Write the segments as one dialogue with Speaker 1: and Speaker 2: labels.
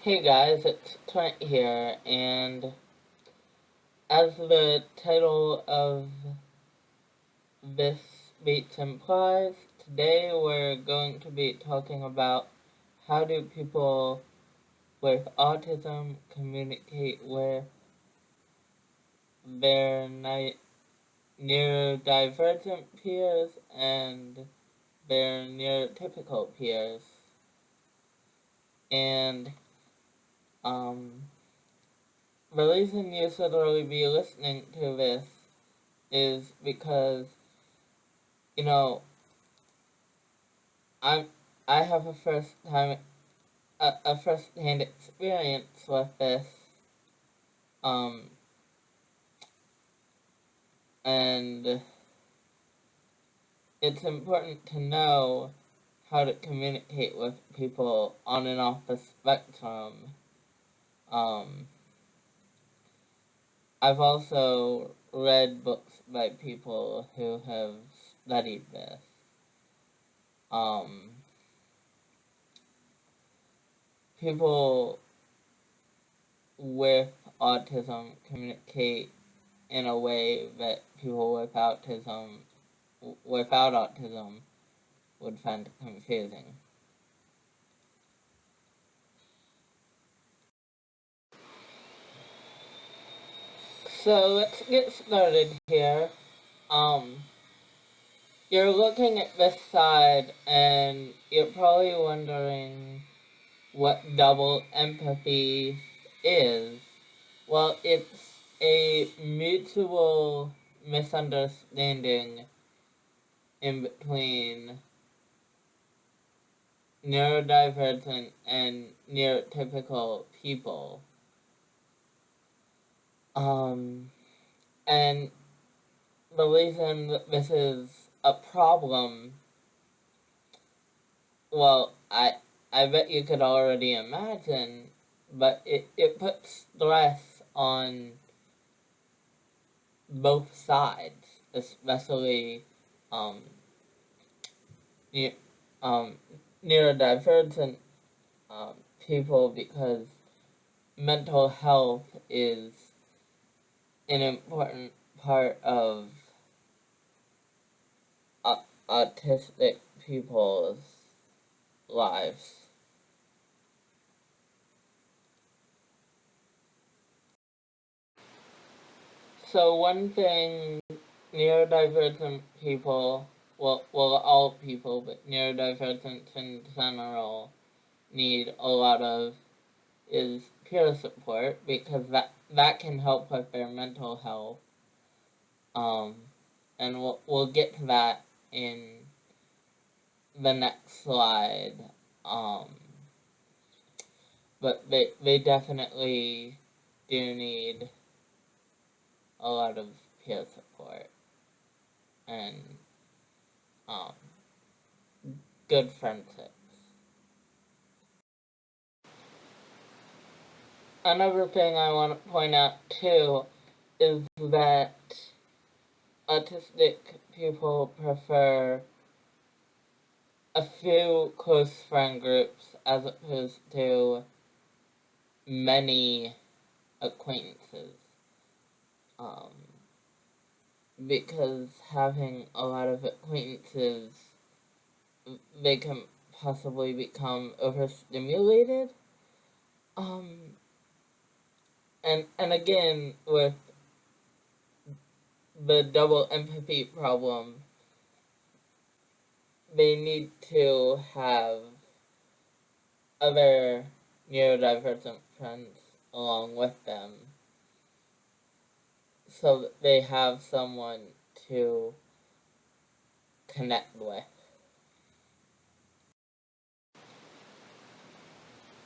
Speaker 1: Hey guys, it's Trent here, and as the title of this speech implies, today we're going to be talking about how do people with autism communicate with their neurodivergent peers and their neurotypical peers. And um, the reason you should really be listening to this is because you know I'm I have a first hand experience with this, um, and it's important to know how to communicate with people on and off the spectrum. Um, I've also read books by people who have studied this. Um, People with autism communicate in a way that people without autism would find confusing. So let's get started here. Um, you're looking at this side and you're probably wondering what double empathy is. Well, it's a mutual misunderstanding in between neurodivergent and neurotypical people. Um, and the reason that this is a problem, well, I bet you could already imagine, but it puts stress on both sides, especially um, ne- um, neurodivergent um, people, because mental health is an important part of autistic people's lives. So one thing neurodivergent people, well, all people, but neurodivergent in general, need a lot of is peer support because that can help with their mental health. Um, and we'll get to that in the next slide. Um, but they definitely do need a lot of peer support and um, good friendships. Another thing I want to point out too is that autistic people prefer a few close friend groups as opposed to many acquaintances. Um, because having a lot of acquaintances, they can possibly become overstimulated. Um, and again, with the double empathy problem, they need to have other neurodivergent friends along with them so that they have someone to connect with.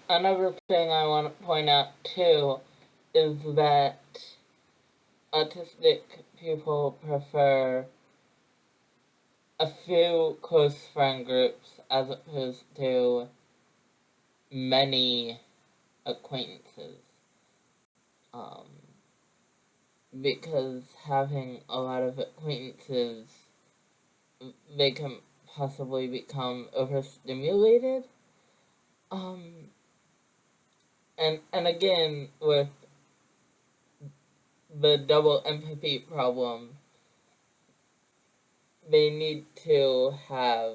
Speaker 1: Another thing I want to point out too is that autistic people prefer a few close friend groups as opposed to many acquaintances. Um, because having a lot of acquaintances, they can possibly become overstimulated. Um, and again, with the double empathy problem, they need to have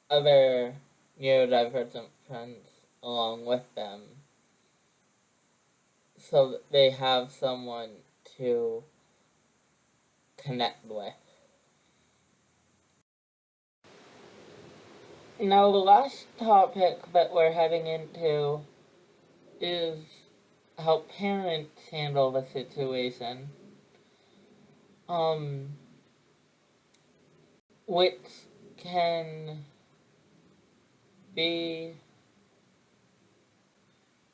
Speaker 1: other neurodivergent friends along with them so that they have someone to connect with. Now, the last topic that we're heading into is how parents handle the situation, which can be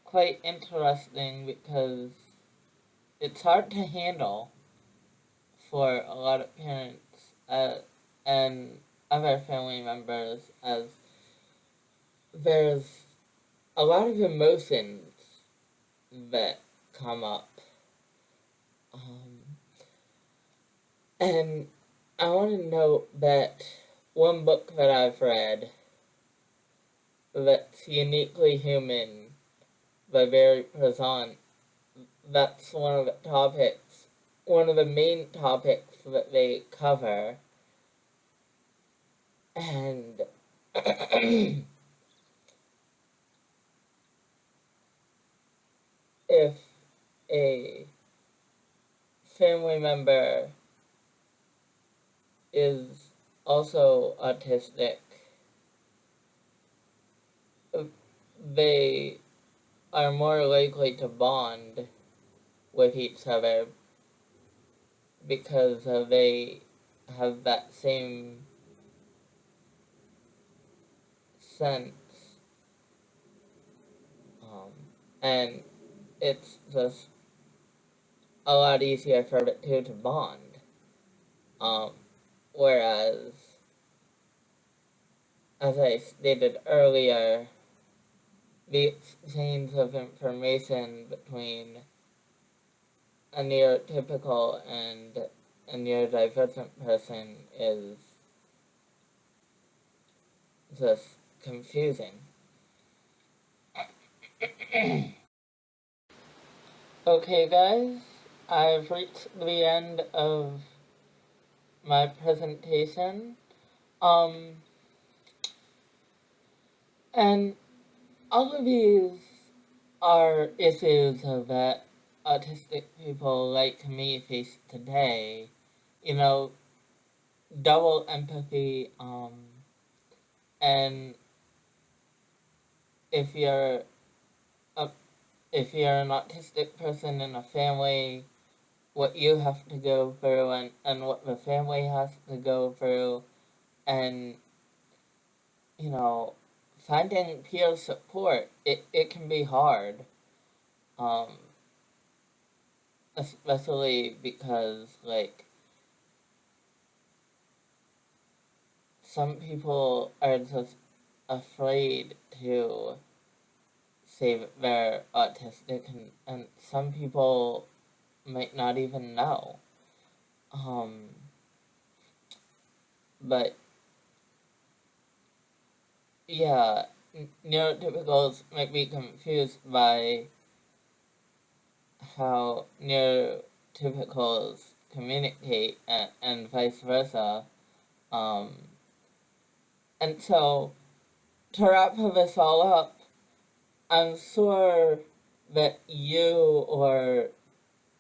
Speaker 1: quite interesting because it's hard to handle for a lot of parents and other family members, as there's a lot of emotions that come up. And I want to note that one book that I've read that's uniquely human by Barry Prezant, that's one of the main topics that they cover. And if a family member is also autistic, they are more likely to bond with each other because they have that same sense. And it's just a lot easier for the two to bond. Whereas, as I stated earlier, the exchange of information between a neurotypical and a neurodivergent person is just confusing. Okay, guys, I've reached the end of my presentation. And all of these are issues that autistic people like me face today. You know, double empathy, and if you're a, if you're an autistic person in a family, what you have to go through and what the family has to go through, and you know, finding peer support, it can be hard. Um, Especially because, like, some people are just afraid to say that they're autistic, and some people might not even know. But yeah, neurotypicals might be confused by how neurotypicals communicate and vice versa. And so, to wrap this all up, I'm sure that you or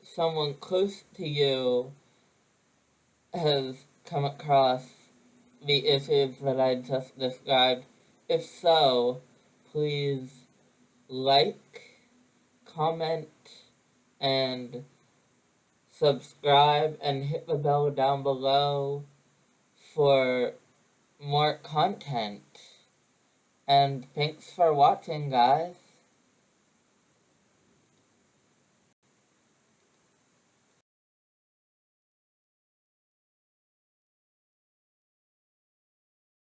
Speaker 1: someone close to you has come across the issues that I just described. If so, please like, comment, and subscribe, and hit the bell down below for more content. And thanks for watching, guys.